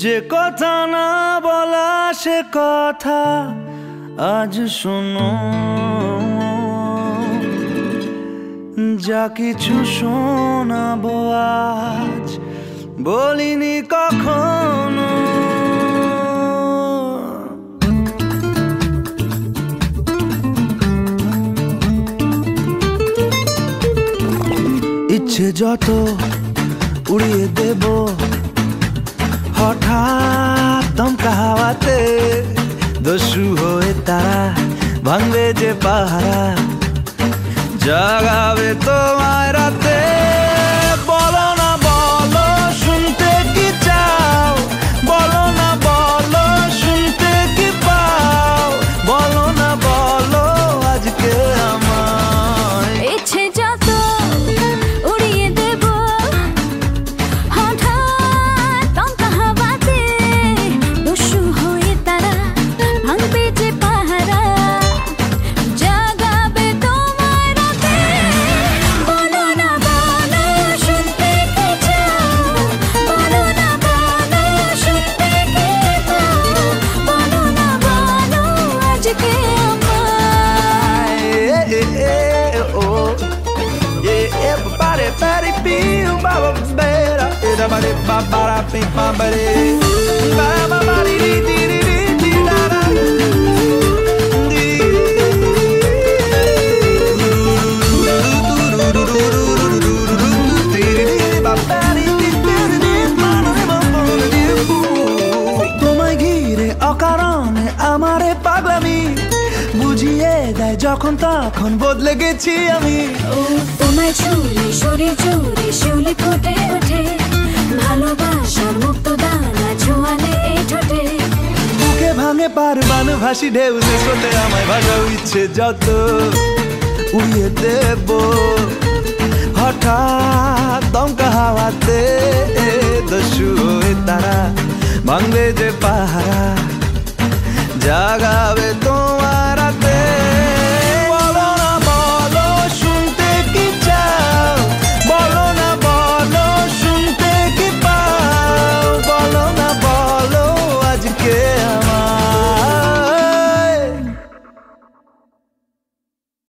যে কথা না বলা সে কথা আজ শোনো, যা কিছু শোনাবো আজ বলিনি কখনো। ইচ্ছে যত উড়িয়ে দেব হঠাৎ দমকা হাওয়াতে, দস্যু হয়ে তারা ভাঙবে যে পাহারা, জাগাবে তোমায় রাতে। বলো না বলো শুনতে কি চাও, বলো না বলো শুনতে কি পাও, বলো না বলো আজকে আমায়। ইচ্ছে যত উড়িয়ে দেব হঠাৎ দমকা হাওয়াতে, দস্যু হয়ে তারা ভাঙবে যে পাহারা, জাগাবে তোমায় রাতে। বলো না বলো শুনতে কি চাও, বলো না বলো শুনতে কি পাও, বলো না বলো আজকে তোমায় ঘিরে অকারণে আমারে পাগলামি বুঝিয়ে দেয় যখন তখন বদলে গেছি আমি। তোমায় ছুঁলে শরীর জুড়ে শিউলি ফুটে ওঠে, ভালোবাসার মুক্ত দানা ছোঁয়ালে এই ঠোঁটে। বুকে ভাঙে পারবান ভাসি ঢেউ, শেষ হতে আমায় ভাসাও ইচ্ছে যত উড়িয়ে দেব হঠাৎ দমকা হাওয়াতে, দস্যু হয়ে তারা ভাঙবে যে পাহারা, জাগাবে